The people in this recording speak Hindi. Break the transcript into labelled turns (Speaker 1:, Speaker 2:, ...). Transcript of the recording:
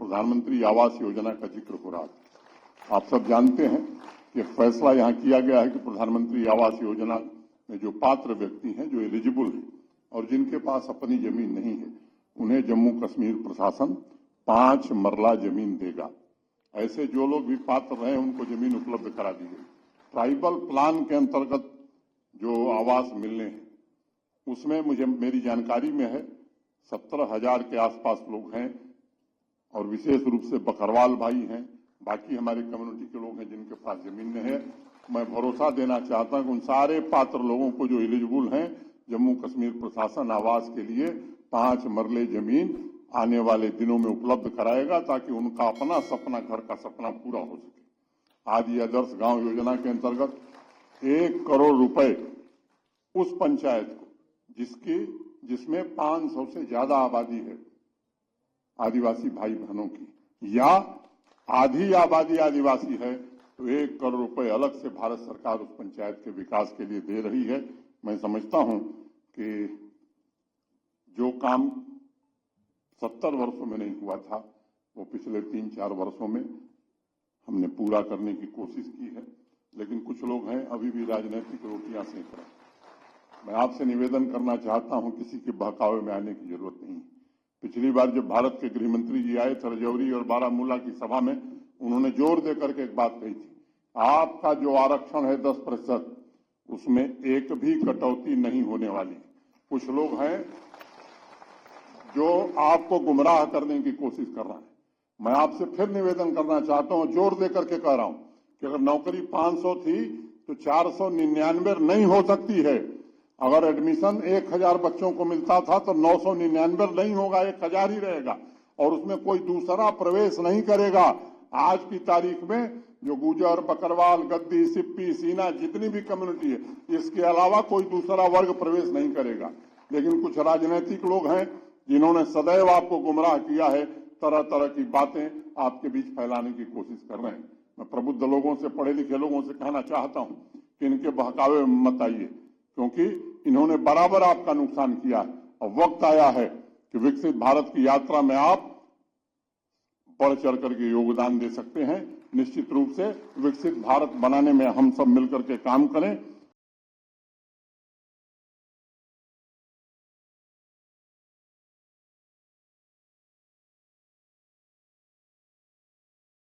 Speaker 1: प्रधानमंत्री आवास योजना का जिक्र हो रहा था। आप सब जानते हैं कि फैसला यहां किया गया है कि प्रधानमंत्री आवास योजना में जो पात्र व्यक्ति हैं, जो एलिजिबल हैं और जिनके पास अपनी जमीन नहीं है, उन्हें जम्मू कश्मीर प्रशासन 5 मरला जमीन देगा। ऐसे जो लोग भी पात्र रहे उनको जमीन उपलब्ध करा दी गई। ट्राइबल प्लान के अंतर्गत जो आवास मिलने हैं उसमें मेरी जानकारी में है 17,000 के आसपास लोग हैं और विशेष रूप से बकरवाल भाई हैं, बाकी हमारे कम्युनिटी के लोग हैं जिनके पास जमीन नहीं है। मैं भरोसा देना चाहता हूं कि उन सारे पात्र लोगों को जो एलिजिबल हैं, जम्मू कश्मीर प्रशासन आवास के लिए 5 मरले जमीन आने वाले दिनों में उपलब्ध कराएगा ताकि उनका अपना सपना, घर का सपना पूरा हो सके। आज ये आदर्श गांव योजना के अंतर्गत 1 करोड़ रुपए उस पंचायत को जिसमें 500 से ज्यादा आबादी है आदिवासी भाई बहनों की, या आधी आबादी आदिवासी है, तो 1 करोड़ रुपए अलग से भारत सरकार उस पंचायत के विकास के लिए दे रही है। मैं समझता हूं कि जो काम 70 वर्षों में नहीं हुआ था वो पिछले 3-4 वर्षों में हमने पूरा करने की कोशिश की है। लेकिन कुछ लोग हैं अभी भी राजनीतिक रोटियां सेक रहे हैं। मैं आपसे निवेदन करना चाहता हूं, किसी के बहकावे में आने की जरूरत नहीं है। पिछली बार जब भारत के गृह मंत्री जी आए थे रजौरी और बारामूला की सभा में, उन्होंने जोर देकर के एक बात कही थी, आपका जो आरक्षण है 10%, उसमें एक भी कटौती नहीं होने वाली। कुछ लोग हैं जो आपको गुमराह करने की कोशिश कर रहा है। मैं आपसे फिर निवेदन करना चाहता हूं, जोर देकर के कह रहा हूं कि अगर नौकरी 500 थी तो 499 नहीं हो सकती है। अगर एडमिशन 1000 बच्चों को मिलता था तो 999 नहीं होगा, 1000 ही रहेगा और उसमें कोई दूसरा प्रवेश नहीं करेगा। आज की तारीख में जो गुजर, बकरवाल, गद्दी, सिप्पी, सीना, जितनी भी कम्युनिटी है, इसके अलावा कोई दूसरा वर्ग प्रवेश नहीं करेगा। लेकिन कुछ राजनीतिक लोग हैं जिन्होंने सदैव आपको गुमराह किया है, तरह तरह की बातें आपके बीच फैलाने की कोशिश कर रहे हैं। मैं प्रबुद्ध लोगों से, पढ़े लिखे लोगों से कहना चाहता हूं कि इनके बहकावे में मत आइए, क्योंकि इन्होंने बराबर आपका नुकसान किया है। और वक्त आया है कि विकसित भारत की यात्रा में आप बढ़ चढ़ करके योगदान दे सकते हैं। निश्चित रूप से विकसित भारत बनाने में हम सब मिलकर के काम करें।